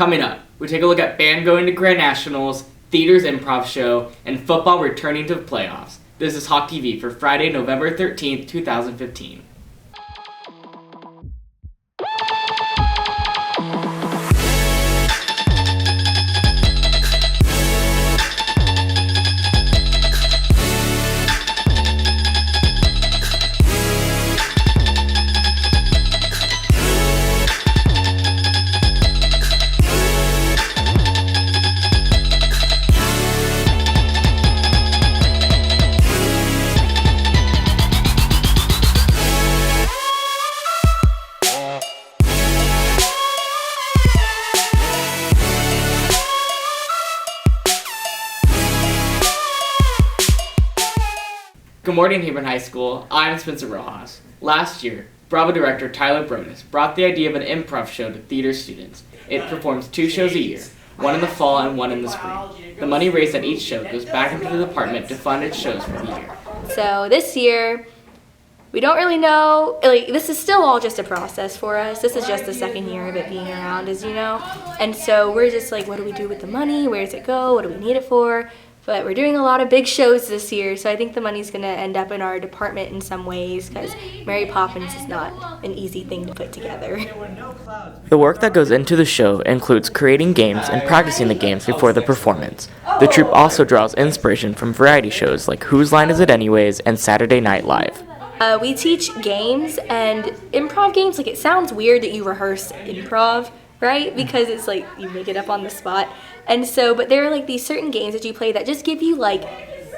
Coming up, we take a look at band going to Grand Nationals, theater's improv show, and football returning to the playoffs. This is Hawk TV for Friday, November 13th, 2015. Good morning, Hebron High School. I'm Spencer Rojas. Last year, Bravo director Tyler Brodus brought the idea of an improv show to theater students. It performs 2 shows a year, one in the fall and one in the spring. The money raised at each show goes back into the department to fund its shows for the year. So this year, we don't really know, this is still all just a process for us. This is just the second year of it being around, as you know. And so we're just like, what do we do with the money? Where does it go? What do we need it for? But we're doing a lot of big shows this year, so I think the money's going to end up in our department in some ways, because Mary Poppins is not an easy thing to put together. The work that goes into the show includes creating games and practicing the games before the performance. The troupe also draws inspiration from variety shows like Whose Line Is It Anyways and Saturday Night Live. We teach games, and improv games, it sounds weird that you rehearse improv, right? Because it's like you make it up on the spot. And so, but there are these certain games that you play that just give you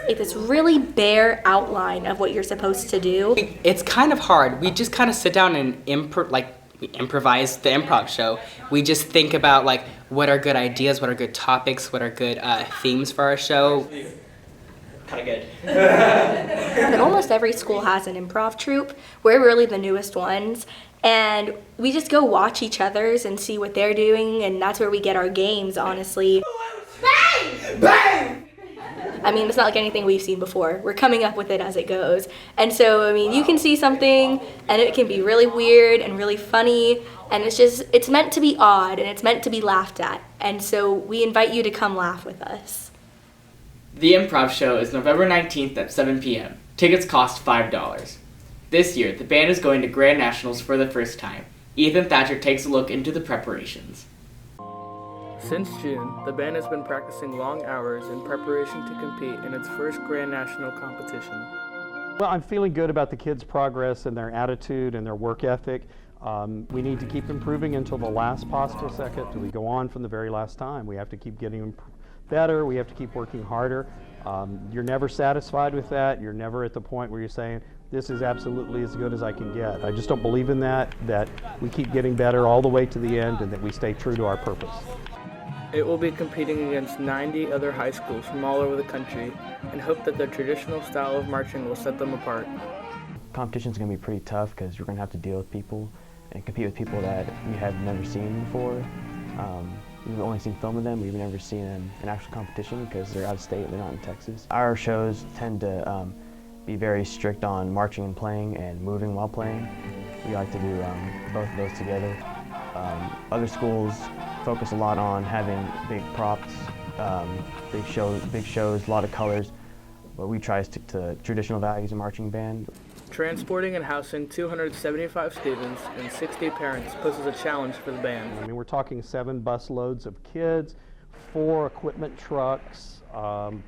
this really bare outline of what you're supposed to do. It's kind of hard. We just kind of sit down and we improvise the improv show. We just think about what are good ideas, what are good topics, what are good themes for our show. Kind of good. But almost every school has an improv troupe. We're really the newest ones. And we just go watch each other's and see what they're doing, and that's where we get our games, honestly. Bang! Bang! It's not like anything we've seen before. We're coming up with it as it goes. And so, you can see something, and it can be really weird and really funny, and it's meant to be odd, and it's meant to be laughed at. And so we invite you to come laugh with us. The improv show is November 19th at 7 p.m. Tickets cost $5. This year, the band is going to Grand Nationals for the first time. Ethan Thatcher takes a look into the preparations. Since June, the band has been practicing long hours in preparation to compete in its first Grand National competition. Well, I'm feeling good about the kids' progress and their attitude and their work ethic. We need to keep improving until the last possible second. We go on from the very last time. We have to keep getting better. We have to keep working harder. You're never satisfied with that. You're never at the point where you're saying, this is absolutely as good as I can get. I just don't believe in that we keep getting better all the way to the end and that we stay true to our purpose. It will be competing against 90 other high schools from all over the country and hope that their traditional style of marching will set them apart. Competition's going to be pretty tough because we're going to have to deal with people and compete with people that we have never seen before. We've only seen film of them. We've never seen them in actual competition because they're out of state, they're not in Texas. Our shows tend to be very strict on marching and playing and moving while playing. We like to do both of those together. Other schools focus a lot on having big props, big shows, a lot of colors, but we try to stick to traditional values in marching band. Transporting and housing 275 students and 60 parents poses a challenge for the band. We're talking 7 bus loads of kids, 4 equipment trucks,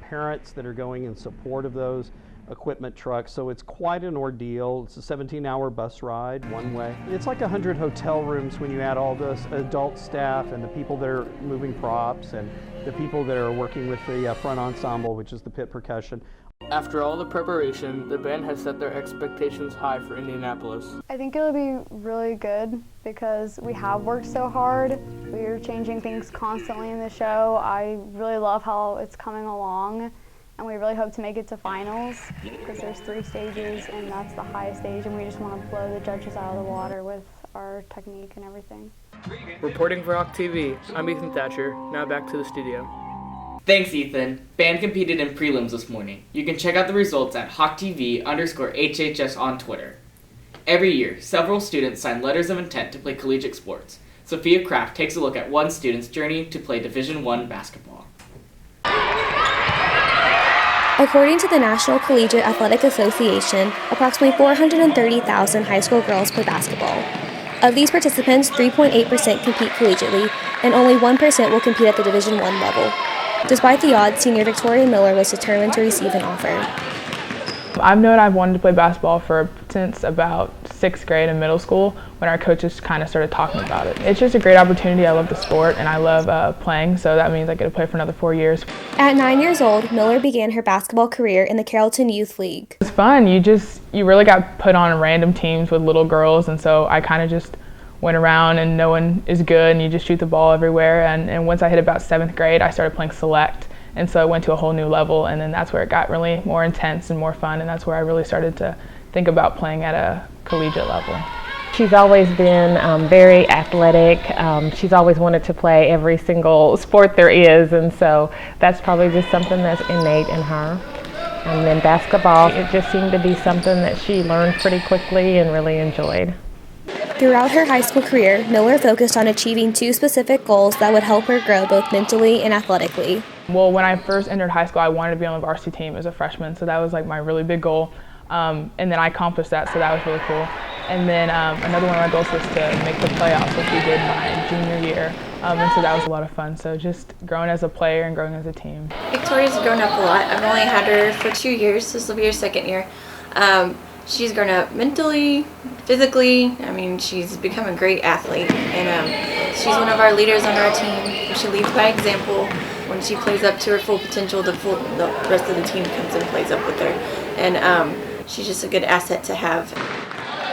parents that are going in support of those equipment trucks, so it's quite an ordeal. It's a 17-hour bus ride one way. It's like 100 hotel rooms when you add all this adult staff and the people that are moving props and the people that are working with the front ensemble, which is the pit percussion. After all the preparation, the band has set their expectations high for Indianapolis. I think it'll be really good because we have worked so hard. We're changing things constantly in the show. I really love how it's coming along, and we really hope to make it to finals because there's 3 stages and that's the highest stage, and we just want to blow the judges out of the water with our technique and everything. Reporting for Hawk TV, I'm Ethan Thatcher. Now back to the studio. Thanks, Ethan. Band competed in prelims this morning. You can check out the results at HawkTV_HHS on Twitter. Every year, several students sign letters of intent to play collegiate sports. Sophia Kraft takes a look at one student's journey to play Division I basketball. According to the National Collegiate Athletic Association, approximately 430,000 high school girls play basketball. Of these participants, 3.8% compete collegiately, and only 1% will compete at the Division I level. Despite the odds, senior Victoria Miller was determined to receive an offer. I've known I've wanted to play basketball since about 6th grade in middle school when our coaches kind of started talking about it. It's just a great opportunity. I love the sport and I love playing, so that means I get to play for another 4 years. At 9 years old, Miller began her basketball career in the Carrollton Youth League. It's fun. You really got put on random teams with little girls, and so I kind of just went around and no one is good and you just shoot the ball everywhere. And once I hit about 7th grade, I started playing select. And so I went to a whole new level, and then that's where it got really more intense and more fun, and that's where I really started to think about playing at a collegiate level. She's always been very athletic. She's always wanted to play every single sport there is, and so that's probably just something that's innate in her. And then basketball, it just seemed to be something that she learned pretty quickly and really enjoyed. Throughout her high school career, Miller focused on achieving 2 specific goals that would help her grow both mentally and athletically. Well, when I first entered high school, I wanted to be on the varsity team as a freshman, so that was like my really big goal. And then I accomplished that, so that was really cool. And then another one of my goals was to make the playoffs, which we did my junior year. And so that was a lot of fun. So just growing as a player and growing as a team. Victoria's grown up a lot. I've only had her for 2 years. This will be her 2nd year. She's grown up mentally, physically. I mean, she's become a great athlete. And she's one of our leaders on our team. She leads by example. When she plays up to her full potential, the rest of the team comes and plays up with her. And she's just a good asset to have.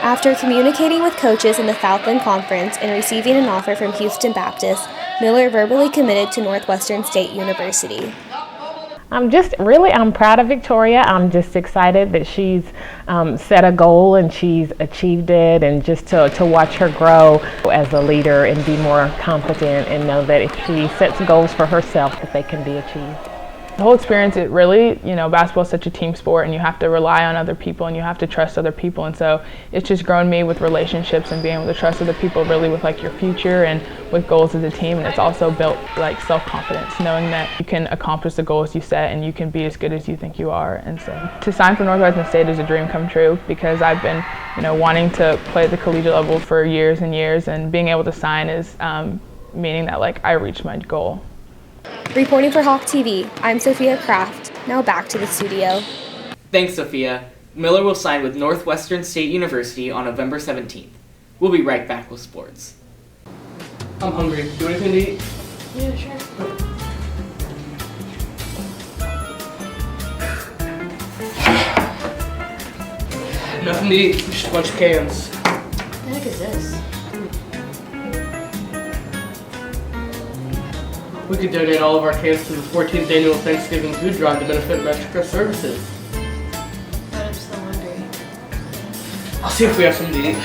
After communicating with coaches in the Southland Conference and receiving an offer from Houston Baptist, Miller verbally committed to Northwestern State University. I'm proud of Victoria. I'm just excited that she's set a goal and she's achieved it, and just to watch her grow as a leader and be more confident and know that if she sets goals for herself, that they can be achieved. The whole experience, it really, basketball is such a team sport, and you have to rely on other people and you have to trust other people, and so it's just grown me with relationships and being able to trust other people really with like your future and with goals as a team. And it's also built like self-confidence, knowing that you can accomplish the goals you set and you can be as good as you think you are. And so to sign for Northwestern State is a dream come true, because I've been wanting to play at the collegiate level for years and years, and being able to sign is meaning that like I reached my goal. Reporting for Hawk TV, I'm Sophia Kraft. Now back to the studio. Thanks, Sophia. Miller will sign with Northwestern State University on November 17th. We'll be right back with sports. I'm hungry. Do you want anything to eat? Yeah, sure. Nothing to eat, just a bunch of cans. What the heck is this? We could donate all of our cans to the 14th annual Thanksgiving food drive to benefit Metrica Services. But I'm still hungry. I'll see if we have something to eat.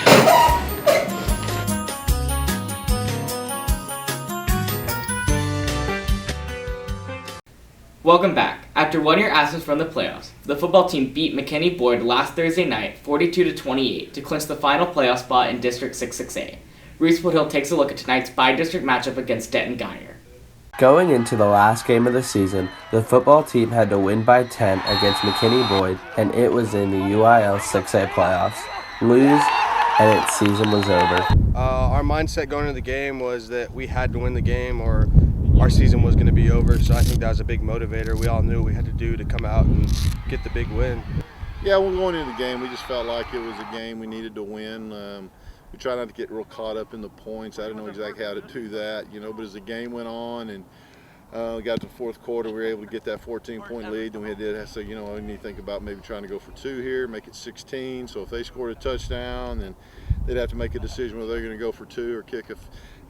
Welcome back. After 1 year absence from the playoffs, the football team beat McKinney Boyd last Thursday night 42-28 to clinch the final playoff spot in District 66A. Reese Woodhill takes a look at tonight's bi-district matchup against Denton Geyer. Going into the last game of the season, the football team had to win by 10 against McKinney Boyd, and it was in the UIL 6A playoffs. Lose, and its season was over. Our mindset going into the game was that we had to win the game or our season was going to be over, so I think that was a big motivator. We all knew what we had to do to come out and get the big win. Yeah, well, going into the game, we just felt like it was a game we needed to win. We tried not to get real caught up in the points. I didn't know exactly how to do that, but as the game went on and we got to the fourth quarter, we were able to get that 14-point lead. Then we had to say, we need to think about maybe trying to go for 2 here, make it 16. So if they scored a touchdown, then they'd have to make a decision whether they're going to go for 2 or kick an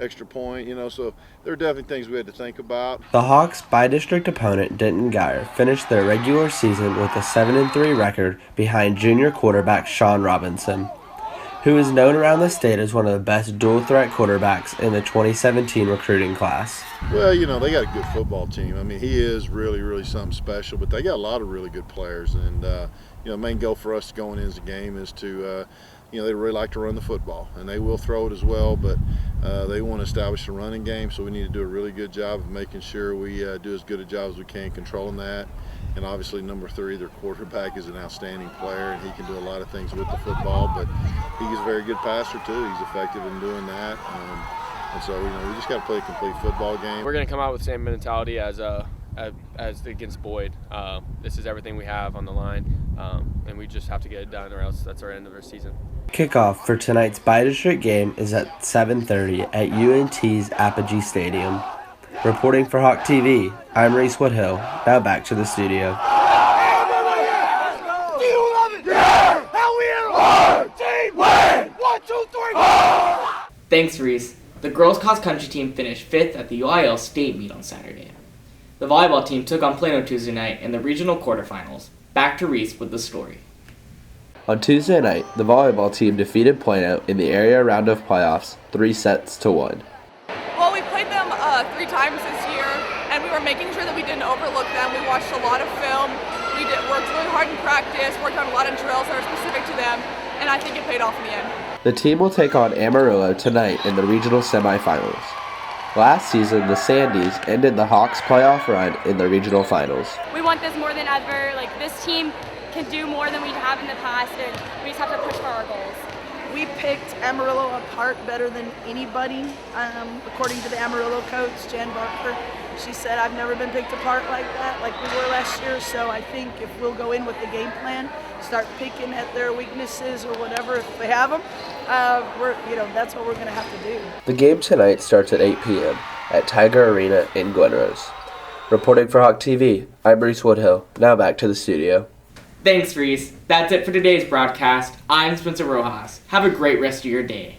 extra point, So there are definitely things we had to think about. The Hawks' bi-district opponent, Denton Geyer, finished their regular season with a 7-3 record behind junior quarterback Sean Robinson, who is known around the state as one of the best dual-threat quarterbacks in the 2017 recruiting class. Well, they got a good football team. I mean, he is really, really something special, but they got a lot of really good players. And, the main goal for us going into the game is to, they really like to run the football, and they will throw it as well. But They want to establish a running game, so we need to do a really good job of making sure we do as good a job as we can controlling that. And obviously, number 3, their quarterback, is an outstanding player, and he can do a lot of things with the football, but he's a very good passer too. He's effective in doing that. And so, we just got to play a complete football game. We're going to come out with the same mentality as against Boyd. This is everything we have on the line, and we just have to get it done, or else that's our end of our season. Kickoff for tonight's bi-district game is at 7:30 at UNT's Apogee Stadium. Reporting for Hawk TV, I'm Reese Woodhill. Now back to the studio. Thanks, Reese. The girls' cross-country team finished 5th at the UIL state meet on Saturday. The volleyball team took on Plano Tuesday night in the regional quarterfinals. Back to Reese with the story. On Tuesday night, the volleyball team defeated Plano in the area round of playoffs 3-1. Well, we played them 3 times this year, and we were making sure that we didn't overlook them. We watched a lot of film. We worked really hard in practice, worked on a lot of drills that are specific to them, and I think it paid off in the end. The team will take on Amarillo tonight in the regional semifinals. Last season, the Sandys ended the Hawks' playoff run in the regional finals. We want this more than ever. This team can do more than we have in the past, and we just have to push for our goals. We picked Amarillo apart better than anybody, according to the Amarillo coach, Jan Barker. She said, I've never been picked apart like that, like we were last year, so I think if we'll go in with the game plan, start picking at their weaknesses or whatever, if they have them, that's what we're going to have to do. The game tonight starts at 8 p.m. at Tiger Arena in Glen Rose. Reporting for Hawk TV, I'm Reese Woodhill. Now back to the studio. Thanks, Reese. That's it for today's broadcast. I'm Spencer Rojas. Have a great rest of your day.